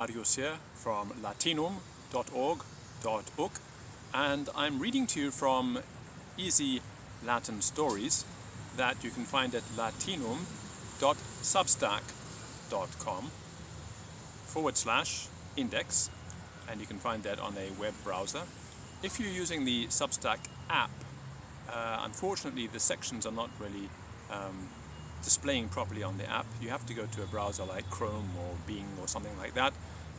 Marius here from latinum.org.uk, and I'm reading to you from Easy Latin Stories that you can find at latinum.substack.com/index, and you can find that on a web browser. If you're using the Substack app, unfortunately the sections are not really displaying properly on the app. You have to go to a browser like Chrome or Bing or something like that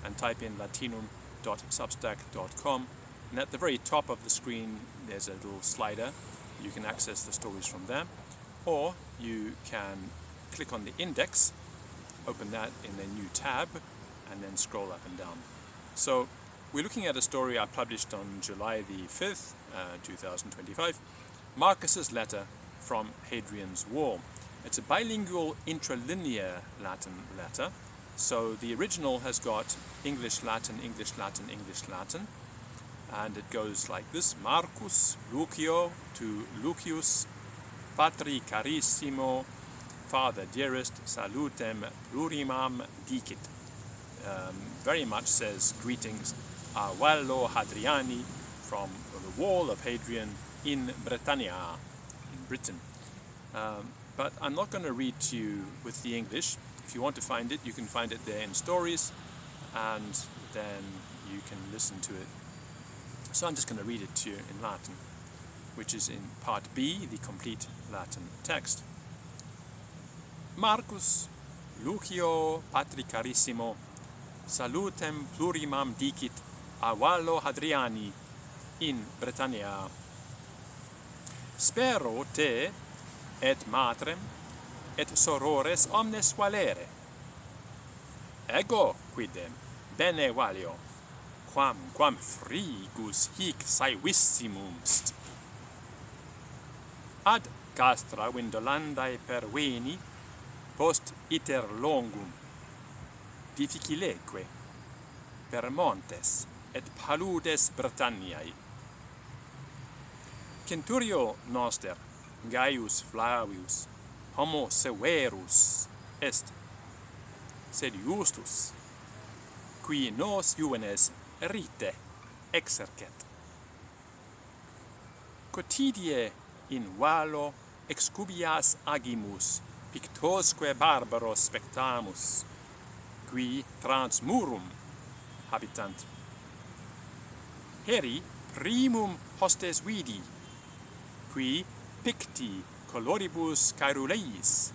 and type in latinum.substack.com, and at the very top of the screen there's a little slider. You can access the stories from there, or you can click on the index, open that in a new tab, and then scroll up and down. So we're looking at a story I published on July the 5th, 2025, Marcus's Letter from Hadrian's Wall. It's a bilingual intralinear Latin letter, so the original has got English, Latin, English, Latin, English, Latin, and it goes like this: Marcus Lucio to Lucius, Patri carissimo, Father dearest, salutem plurimam dicit. Very much says greetings, Avallo Hadriani, from the wall of Hadrian in Britannia, in Britain. But I'm not going to read to you with the English. If you want to find it, you can find it there in stories, and then you can listen to it. So I'm just going to read it to you in Latin, which is in part B, the complete Latin text. Marcus Lucio Patri carissimo, salutem plurimam dicit Avallo Hadriani in Britannia. Spero te et matrem et sorores omnes valere. Ego quidem bene valio, quam frigus hic saevissimum st. Ad castra Vindolandae perveni post iter longum difficileque per montes et paludes Britanniae. Centurio noster Gaius Flavius homo severus est, sed justus, qui nos juvenes rite exercet. Quotidie in valo excubias agimus, pictosque barbaros spectamus, qui trans murum habitant. Heri primum hostes vidi, qui picti coloribus caeruleis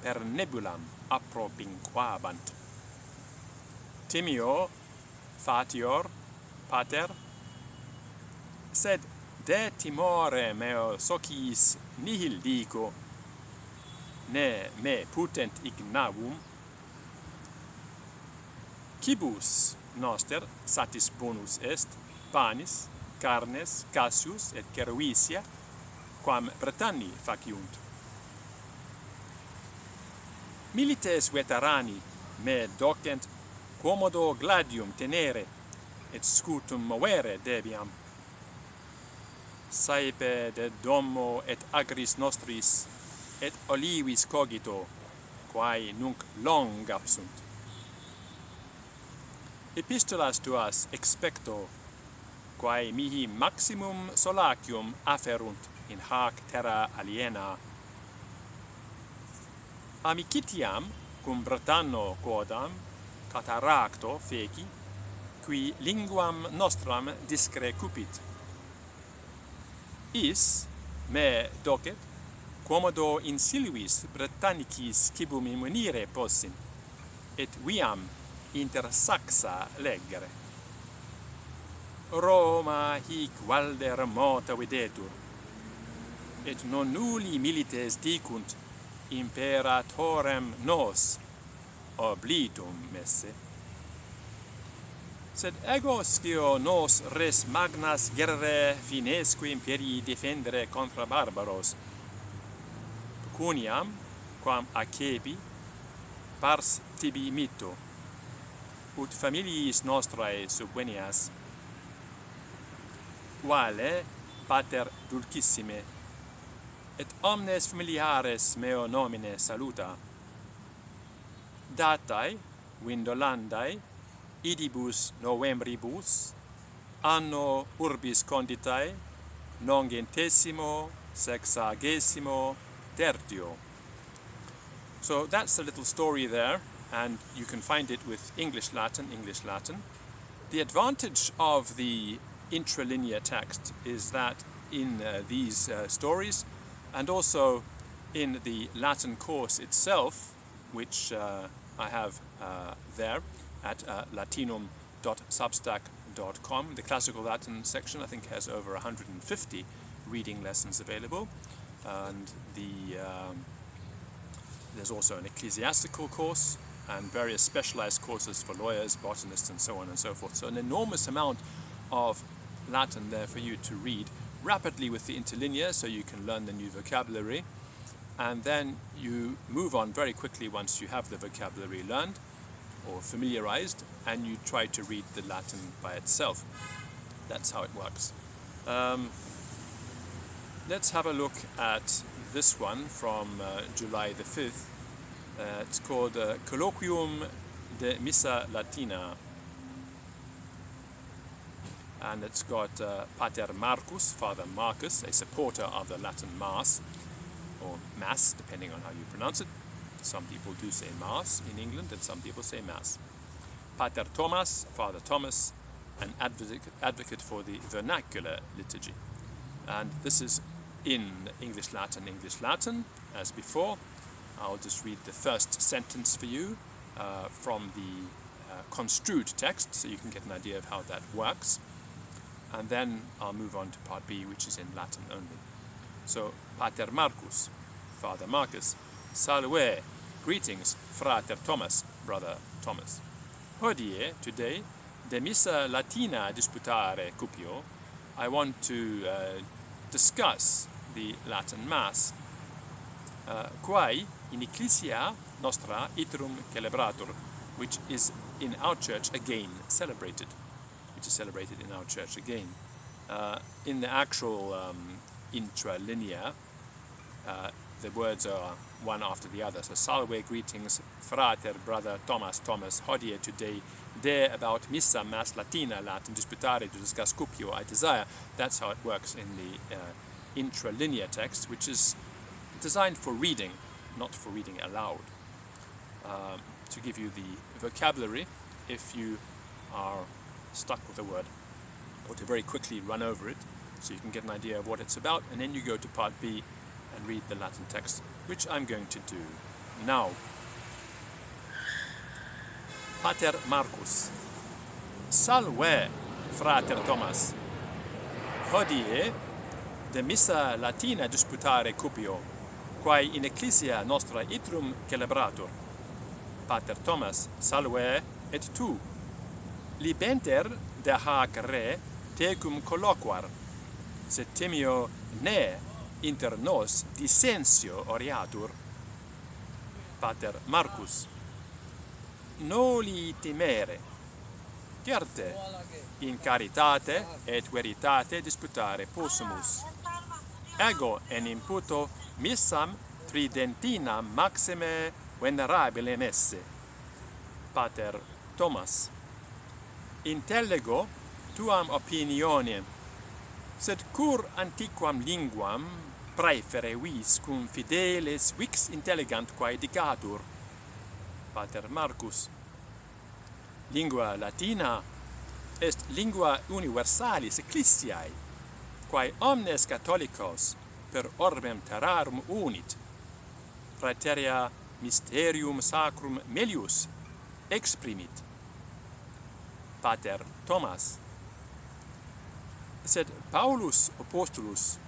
per nebulam apropinquabant. Timio fatior pater, sed de timore meo sociis nihil dico, ne me putent ignavum. Cibus noster satis bonus est, panis, carnes, Cassius et Cervisia, quam Britanni faciunt. Milites veterani me docent quomodo gladium tenere et scutum movere debiam. Saepe de domo et agris nostris et olivis cogito, quae nunc long absunt. Epistolas tuas expecto, quae mihi maximum solacium afferunt in hac terra aliena. Amicitiam cum Britanno quodam cataracto feci, qui linguam nostram discrecupit. Is me docet quomodo in silvis Britannicis cibum immunire possim, et viam inter saxa leggere. Roma hic valder mota videtur, et non nulli milites dicunt imperatorem nos oblitum messe. Sed ego scio nos res magnas gerre finesque imperii defendere contra barbaros, pecuniam quam accepi pars tibi mitto, ut familiis nostrae subvenias. Vale, pater dulcissime, et omnes familiares meo nomine saluta. Datae, Vindolandae, idibus novembribus, anno urbis conditae, nongentesimo sexagesimo tertio. So that's a little story there, and you can find it with English Latin. The advantage of the intralinear text is that in these stories, and also in the Latin course itself, which I have there at latinum.substack.com, the classical Latin section I think has over 150 reading lessons available, and there's also an ecclesiastical course and various specialized courses for lawyers, botanists, and so on and so forth. So an enormous amount of Latin there for you to read rapidly with the interlinear, so you can learn the new vocabulary, and then you move on very quickly once you have the vocabulary learned or familiarized, and you try to read the Latin by itself. That's how it works. Let's have a look at this one from July the 5th. It's called Colloquium de Missa Latina, and it's got Pater Marcus, Father Marcus, a supporter of the Latin Mass, or Mass, depending on how you pronounce it. Some people do say Mass in England, and some people say Mass. Pater Thomas, Father Thomas, an advocate for the vernacular liturgy. And this is in English Latin, as before. I'll just read the first sentence for you from the construed text, so you can get an idea of how that works. And then I'll move on to part B, which is in Latin only. So, Pater Marcus, Father Marcus, Salve, greetings, Frater Thomas, Brother Thomas. Hodie, today, de Missa Latina disputare cupio, I want to discuss the Latin Mass, quae in ecclesia nostra iterum celebratur, which is in our church again celebrated, in our church again. In the actual intralinear, the words are one after the other. So, salve, greetings, frater, brother, Thomas, hodie, today, de about missa, mass, Latina, Latin, disputare, to discuss cupio, I desire. That's how it works in the intralinear text, which is designed for reading, not for reading aloud. To give you the vocabulary, if you are stuck with a word, or to very quickly run over it, so you can get an idea of what it's about, and then you go to part B and read the Latin text, which I'm going to do now. Pater Marcus. Salve, Frater Thomas. Hodie, de Missa Latina disputare cupio, quae in ecclesia nostra iterum celebratur. Pater Thomas, salve, et tu. Libenter de hac re tecum colloquar, septimio ne inter nos dissensio oriatur. Pater Marcus. Noli timere, certe, in caritate et veritate disputare possumus. Ego en imputo missam tridentinam maxime venerabile messe. Pater Thomas. Intellego tuam opinionem, sed cur antiquam linguam praefere vis cum fideles vix intelligant quae dicatur. Pater Marcus. Lingua Latina est lingua universalis ecclesiae, quae omnes catholicos per orbem terrarum unit, praeterea mysterium sacrum melius exprimit. Pater Thomas. Sed Paulus Apostolus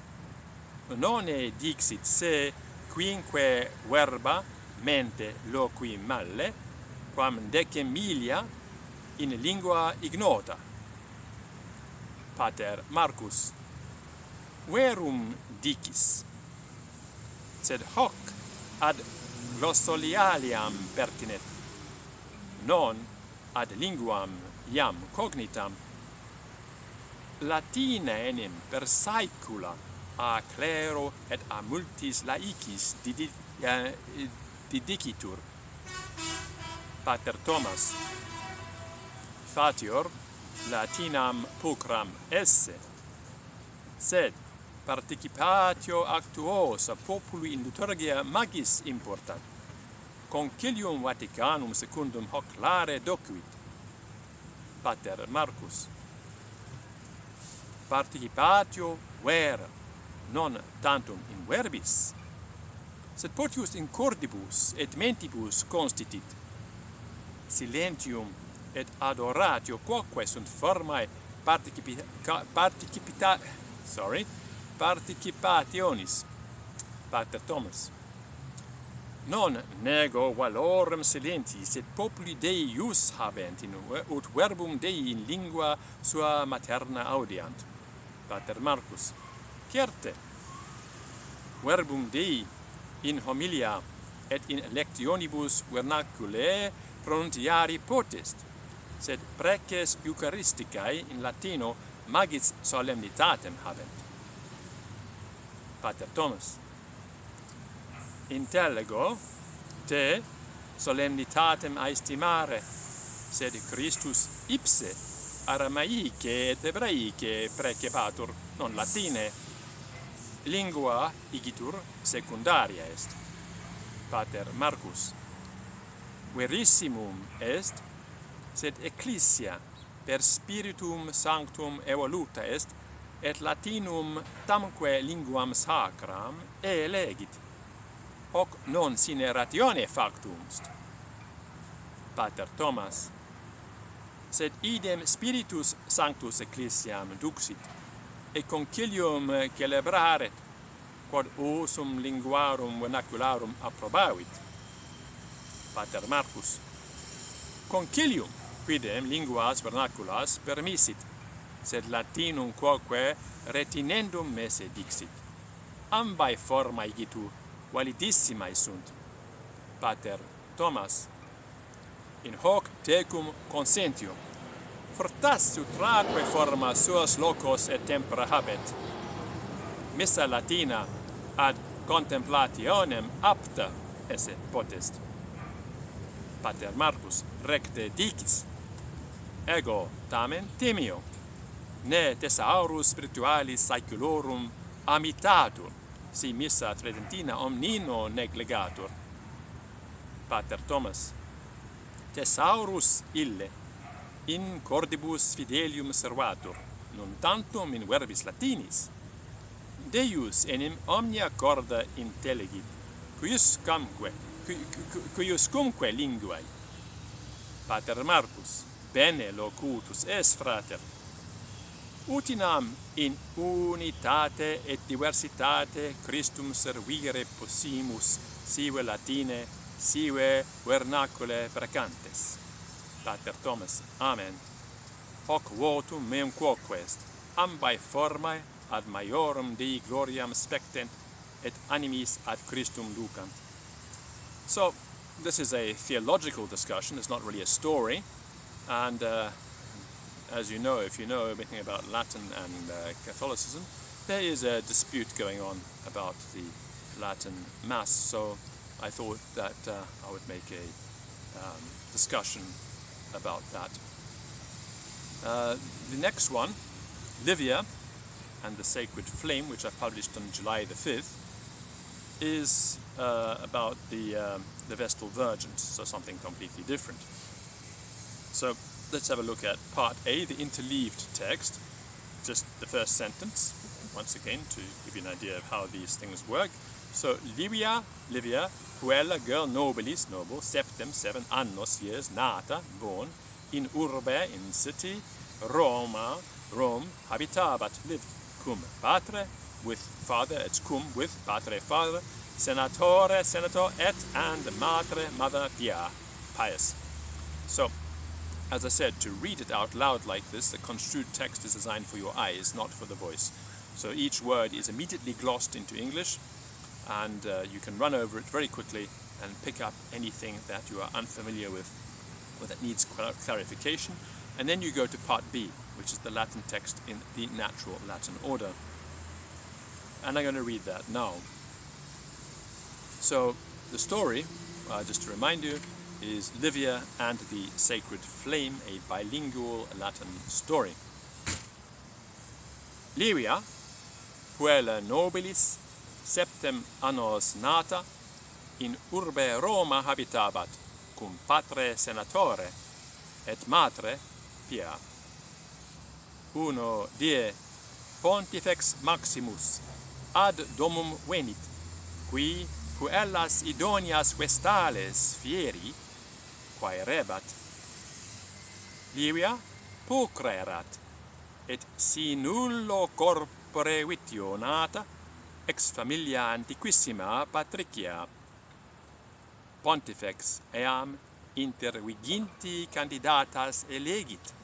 nonne dixit se quinque verba mente loqui malle, quam decem milia in lingua ignota. Pater Marcus. Verum dicis, sed hoc ad glossolialiam pertinet, non ad linguam iam cognitam. Latina enim per saecula a clero et a multis laicis didicitur. Pater Thomas. fatior Latinam pulcram esse, sed participatio actuosa populi in liturgia magis importat, concilium Vaticanum secundum hoc clare docuit. Pater Marcus. Participatio vera, non tantum in verbis, sed potius in cordibus et mentibus constitit. Silentium et adoratio quoque sunt formae participationis. Pater Thomas. Non nego valorem silentis et populi Dei ius habent in ut verbum Dei in lingua sua materna audiant. Pater Marcus. Certe. Verbum Dei in homilia et in lectionibus vernaculae pronuntiari potest, sed preces Eucharisticae in Latino magis solemnitatem habent. Pater Thomas. Intellego te solemnitatem aestimare, sed Christus ipse Aramaice et Hebraice precepatur, non Latine. Lingua igitur secundaria est. Pater Marcus. Verissimum est, sed ecclesia per spiritum sanctum evoluta est, et Latinum tamque linguam sacram elegit. Hoc non sine ratione factum est. Pater Thomas. Sed idem spiritus sanctus ecclesiam duxit, et concilium celebraret, quod usum linguarum vernacularum approbavit. Pater Marcus. Concilium quidem linguas vernaculas permissit, sed Latinum quoque retinendum messe dixit. Ambae formae igitur validissimae sunt. Pater Thomas. In hoc tecum consentium. Fortas utraque forma suos locos et tempora habet. Missa Latina ad contemplationem apta esse potest. Pater Marcus recte dicis. Ego tamen timio. Ne thesaurus spiritualis saeculorum amitatur, si missa tridentina omnino negligatur. Pater Thomas. Thesaurus ille in cordibus fidelium servatur, non tantum in verbis Latinis. Deus enim omnia corda intelligit, cuiuscumque linguae. Pater Marcus. Bene locutus es, frater. Utinam in unitate et diversitate Christum servire possimus, sive Latine, sive vernacule precantes. Pater Thomas. Amen. Hoc votum meum quoque est, ambae formae ad maiorum Dei gloriam spectent, et animis ad Christum ducant. So, this is a theological discussion, it's not really a story, and as you know, if you know anything about Latin and Catholicism, there is a dispute going on about the Latin Mass, so I thought that I would make a discussion about that. The next one, Livia and the Sacred Flame, which I published on July the 5th, is about the Vestal Virgins, so something completely different. So let's have a look at part A, the interleaved text, just the first sentence, once again, to give you an idea of how these things work. So, Livia, puella girl nobilis, noble, septem, 7 annos, years, nata, born, in urbe, in city, Rome, habitabat, lived, cum patre, with father, et cum, with patre, father, senator, et, and mother, pia, pious. So, as I said, to read it out loud like this, the construed text is designed for your eyes, not for the voice. So each word is immediately glossed into English, and you can run over it very quickly and pick up anything that you are unfamiliar with or that needs clarification. And then you go to part B, which is the Latin text in the natural Latin order. And I'm going to read that now. So the story, just to remind you, is Livia and the Sacred Flame, a bilingual Latin story. Livia, puella nobilis, septem annos nata, in urbe Roma habitabat, cum patre senatore, et matre pia. Uno die Pontifex Maximus ad domum venit, qui puellas idonias vestales fieri quaerebat. Livia pulcrerat, et si nullo corpore vitio nata, ex familia antiquissima patricia. Pontifex eam inter viginti candidatas elegit,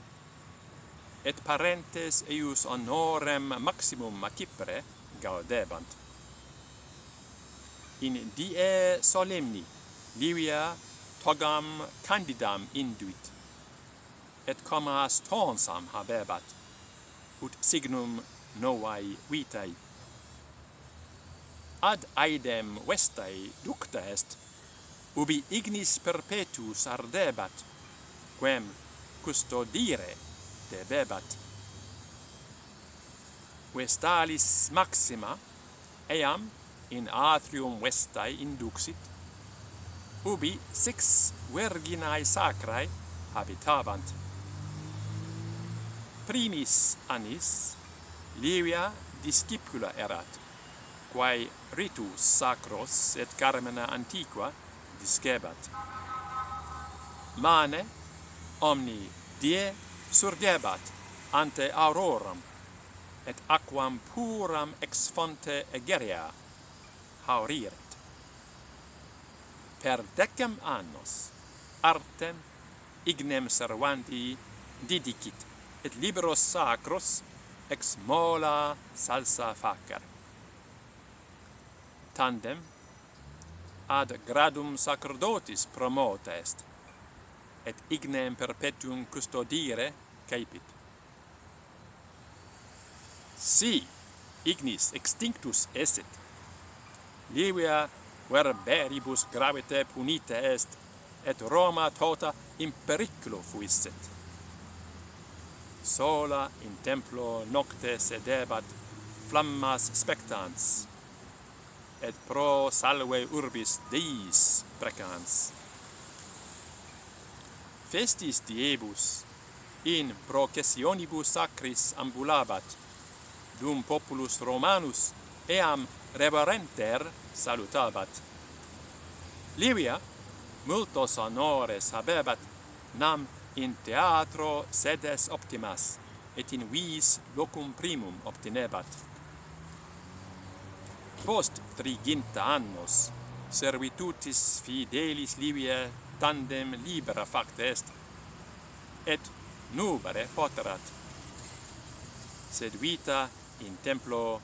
et parentes eius honorem maximum accipere gaudebant. In die solemni Livia togam candidam induit, et commas tonsam habebat, ut signum novae vitae. Ad aedem vestae ducta est, ubi ignis perpetuus ardebat, quem custodire debebat. Vestalis maxima eam in atrium vestae induxit, ubi 6 virginae sacrae habitabant. Primis annis Livia discipula erat, quae ritus sacros et carmena antiqua discebat. Mane omni die surgebat ante auroram, et aquam puram ex fonte Egeria hauriret. Per 10 annos artem ignem servanti didicit, et libros sacros ex mola salsa facere. Tandem ad gradum sacerdotis promota est, et ignem perpetuum custodire caepit. Si ignis extinctus esset, Livia verberibus gravite punita est, et Roma tota in periculo fuisset. Sola in templo nocte sedebat flammas spectans, et pro salve urbis Deis precans. Festis diebus in processionibus sacris ambulabat, dum populus Romanus eam reverenter salutabat. Livia multos honores habebat, nam in theatro sedes optimas, et in vis locum primum obtinebat. Post 30 annos servitutis fidelis Livia tandem libera facta est, et nubere poterat. Sed vita in templo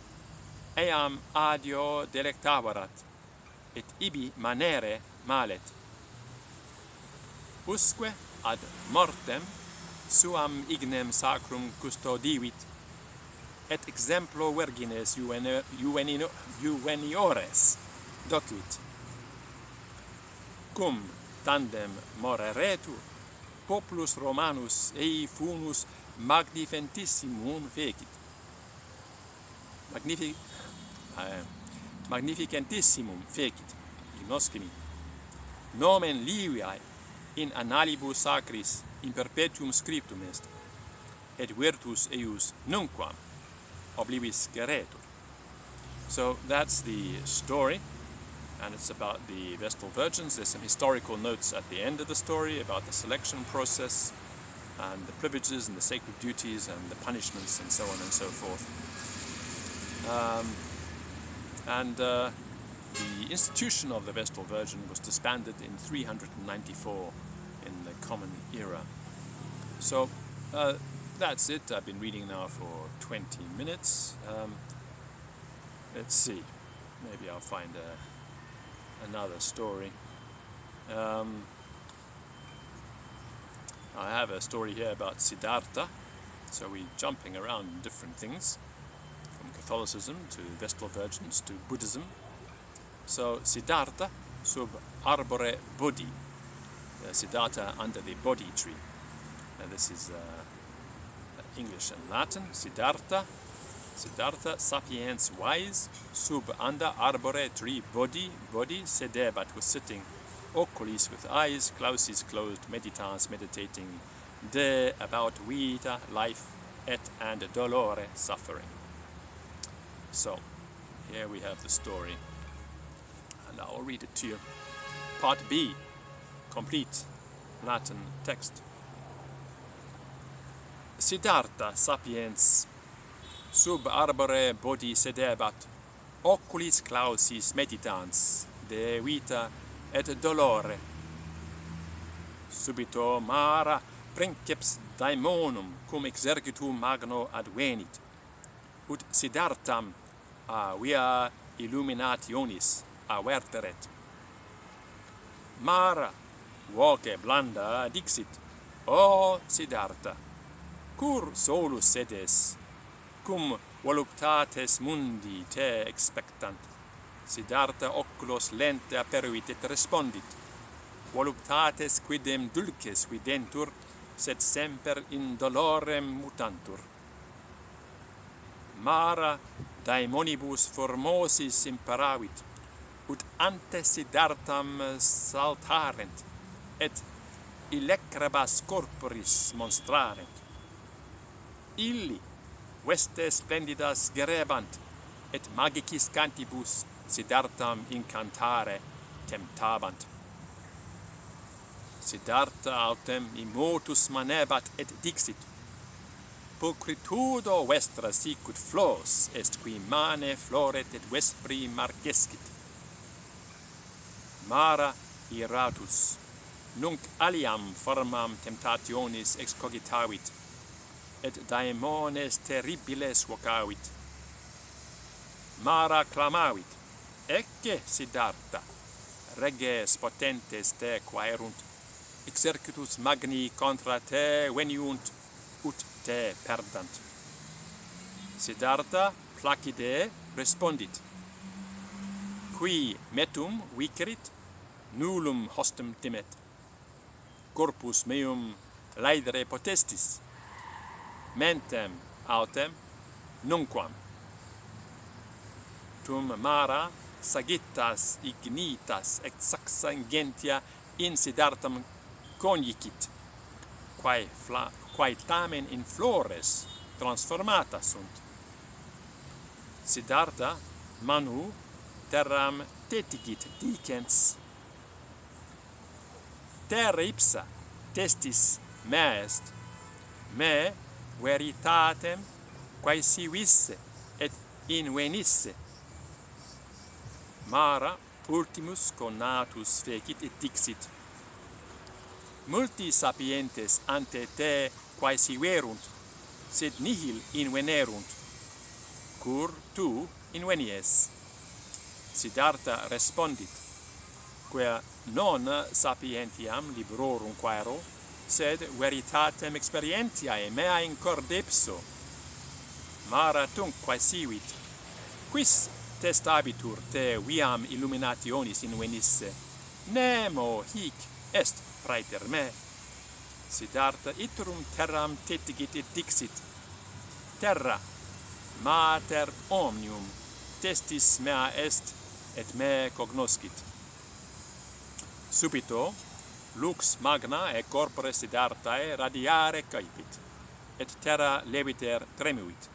eam adio delectavarat, et ibi manere malet. Usque ad mortem suam ignem sacrum custodivit, et exemplo virgines juveniores docit. Cum tandem moreretur, populus Romanus ei funus magnificentissimum fecit. Magnificentissimum fecit, ignoscimi. Nomen Liviae in annalibus sacris in perpetuum scriptum est, et virtus eius nunquam oblivis geretur. So that's the story, and it's about the Vestal Virgins. There's some historical notes at the end of the story about the selection process and the privileges and the sacred duties and the punishments and so on and so forth. The institution of the Vestal Virgin was disbanded in 394 in the Common Era. So that's it. I've been reading now for 20 minutes. Let's see. Maybe I'll find another story. I have a story here about Siddhartha. So we're jumping around different things, from Catholicism to Vestal Virgins to Buddhism. So Siddhartha sub arbore Bodhi. Siddhartha under the Bodhi tree. This is English and Latin. Siddhartha sapiens wise, sub under arbore tree Bodhi sedebat, was sitting, oculis with eyes, clausis closed, meditans meditating, de about vita, life, et and dolore, suffering. So here we have the story, and I'll read it to you. Part B, complete Latin text. Siddhartha sapiens sub arbore Bodhi sedebat, oculis clausis meditans, de vita et dolore. Subito Mara princeps daemonum cum exercitum magno advenit, ut Siddhartham a via illuminationis averteret. Mara voce blanda dixit, O Siddhartha, cur solus sedes, cum voluptates mundi te expectant? Siddhartha oculos lente aperuit et respondit, voluptates quidem dulces videntur, sed semper in dolorem mutantur. Mara daemonibus formosis imperavit, ut ante Siddhartham saltarent, et illecrebas corporis monstrarent. Illi veste splendidas gerebant, et magicis cantibus Siddhartham incantare temptabant. Siddhartha autem immotus manebat et dixit, pulchritudo vestra sicut flos est qui mane floret et vespri margescit. Mara iratus, nunc aliam formam temptationis excogitavit, et daemones terribiles vocavit. Mara clamavit, ecce Siddhartha, reges potentes te quaerunt, exercitus magni contra te veniunt, ut te perdant. Siddhartha placide respondit, qui metum vicerit, nullum hostem timet, corpus meum laedere potestis, mentem autem nunquam. Tum Mara sagittas ignitas et saxangentia in Siddhartham conjicit, quae tamen in flores transformata sunt. Siddhartha manu terram tetigit dicens, terra ipsa testis mea est, me veritatem quae si visse et invenisse. Mara ultimus conatus fecit et dixit, multi sapientes ante te quae si verunt, sed nihil invenerunt, cur tu invenies. Siddhartha respondit, quia non sapientiam librorum quaero, sed veritatem experientiae mea in cor depso. Mara tunc quae sivit, quis testabitur te viam illuminationis invenisse, nemo hic est praeter me. Siddhartha iterum terram tetigit et dixit, terra mater omnium testis mea est et me cognoscit. Subito lux magna e corpore Siddharthae radiare caepit, et terra leviter tremuit,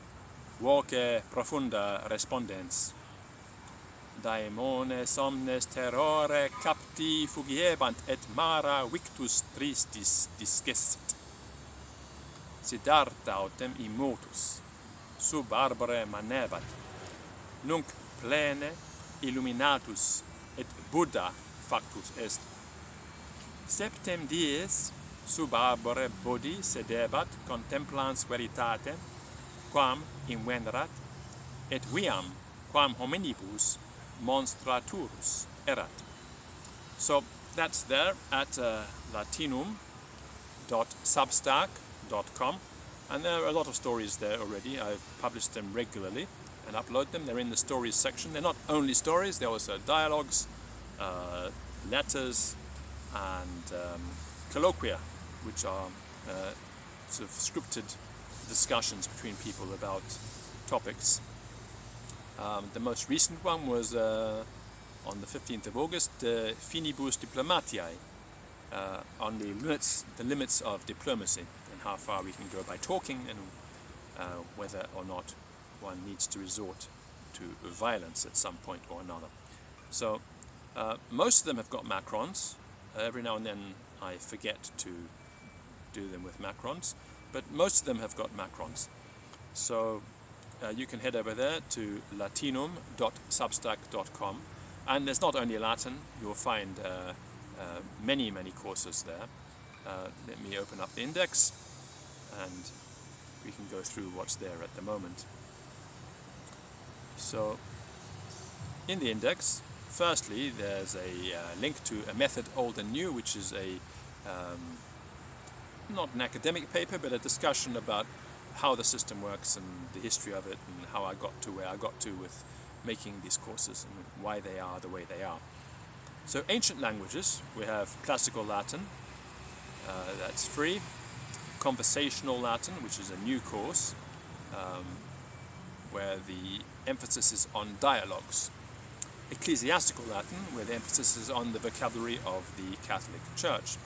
voce profunda respondens. Daemones omnes terrore capti fugiebant, et Mara victus tristis discessit. Siddhartha autem immotus sub arbore manebat, nunc plene illuminatus et Buddha factus est. Septem dies sub arbore Bodhi sedebat contemplans veritatem, quam invenerat, et viam quam hominibus monstraturus erat. So that's there at latinum.substack.com, and there are a lot of stories there already. I've published them regularly and upload them. They're in the stories section. They're not only stories, they're also dialogues, letters, and colloquia, which are sort of scripted discussions between people about topics. The most recent one was on the 15th of August, Finibus Diplomatiae, on the limits of diplomacy and how far we can go by talking, and whether or not one needs to resort to violence at some point or another. So most of them have got macrons. Every now and then I forget to do them with macrons, but most of them have got macrons. So you can head over there to latinum.substack.com, and there's not only Latin, you'll find many courses there. Let me open up the index and we can go through what's there at the moment. So in the index, firstly there's a link to a method old and new, which is a not an academic paper, but a discussion about how the system works and the history of it, and how I got to where I got to with making these courses and why they are the way they are. So ancient languages, we have classical Latin, that's free. Conversational Latin, which is a new course, where the emphasis is on dialogues. Ecclesiastical Latin, where the emphasis is on the vocabulary of the Catholic Church.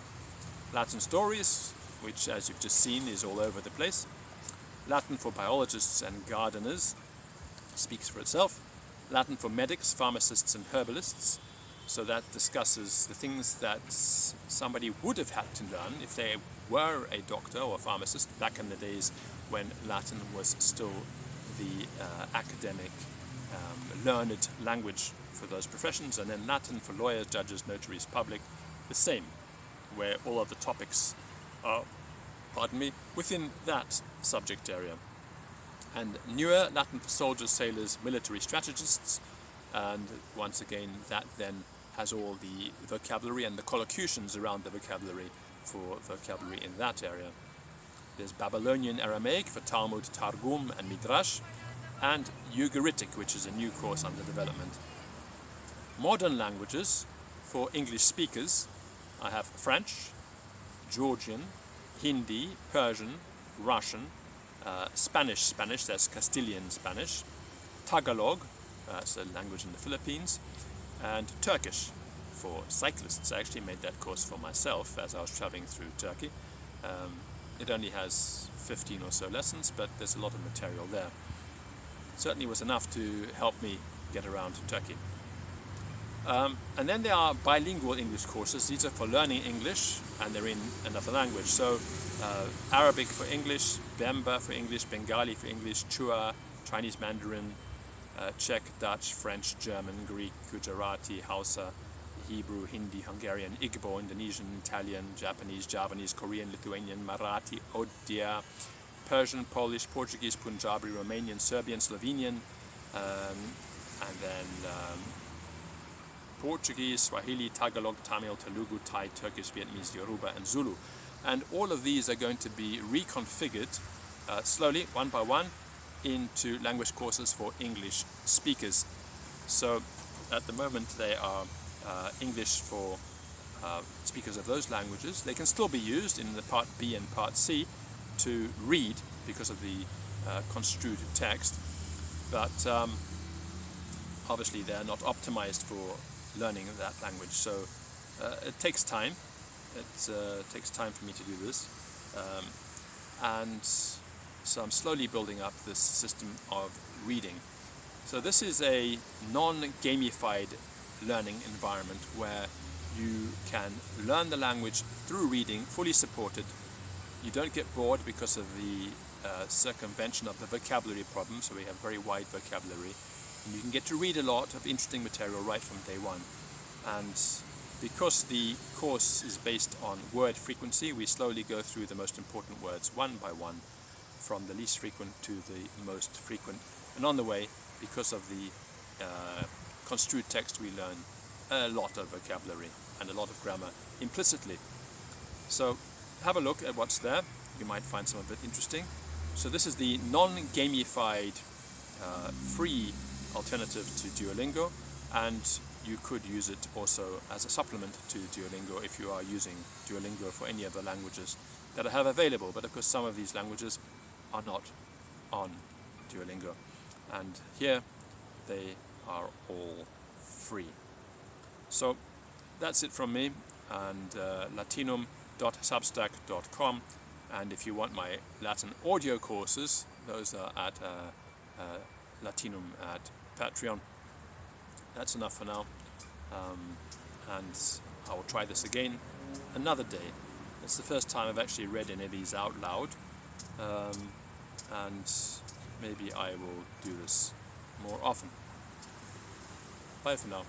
Latin stories, which as you've just seen is all over the place. Latin for biologists and gardeners, speaks for itself. Latin for medics, pharmacists and herbalists, so that discusses the things that somebody would have had to learn if they were a doctor or a pharmacist back in the days when Latin was still the academic, learned language for those professions. And then Latin for lawyers, judges, notaries, public, the same, where all of the topics are, within that subject area. And newer, Latin for soldiers, sailors, military strategists, and once again that then has all the vocabulary and the collocutions around the vocabulary for vocabulary in that area. There's Babylonian Aramaic for Talmud, Targum and Midrash, and Ugaritic, which is a new course under development. Modern languages for English speakers, I have French, Georgian, Hindi, Persian, Russian, Spanish, that's Castilian Spanish, Tagalog, that's a language in the Philippines, and Turkish for cyclists. I actually made that course for myself as I was traveling through Turkey. It only has 15 or so lessons, but there's a lot of material there. Certainly was enough to help me get around to Turkey. And then there are bilingual English courses. These are for learning English, and they're in another language. So Arabic for English, Bemba for English, Bengali for English, Chua, Chinese Mandarin, Czech, Dutch, French, German, Greek, Gujarati, Hausa, Hebrew, Hindi, Hungarian, Igbo, Indonesian, Italian, Japanese, Javanese, Korean, Lithuanian, Marathi, Odia, Persian, Polish, Portuguese, Punjabi, Romanian, Serbian, Slovenian, and then Portuguese, Swahili, Tagalog, Tamil, Telugu, Thai, Turkish, Vietnamese, Yoruba and Zulu. And all of these are going to be reconfigured slowly, one by one, into language courses for English speakers. So at the moment they are English for speakers of those languages. They can still be used in the Part B and Part C to read because of the construed text, but obviously they're not optimized for learning that language. So it takes time. It takes time for me to do this, and so I'm slowly building up this system of reading. So this is a non-gamified learning environment where you can learn the language through reading, fully supported. You don't get bored because of the circumvention of the vocabulary problem, so we have very wide vocabulary. And you can get to read a lot of interesting material right from day one. And because the course is based on word frequency, we slowly go through the most important words one by one, from the least frequent to the most frequent. And on the way, because of the construed text, we learn a lot of vocabulary and a lot of grammar implicitly. So have a look at what's there. You might find some of it interesting. So this is the non-gamified free alternative to Duolingo, and you could use it also as a supplement to Duolingo if you are using Duolingo for any other languages that I have available. But of course some of these languages are not on Duolingo, and here they are all free. So that's it from me, and latinum.substack.com, and if you want my Latin audio courses, those are at Latinum at Patreon. That's enough for now, and I will try this again another day. It's the first time I've actually read any of these out loud, and maybe I will do this more often. Bye for now.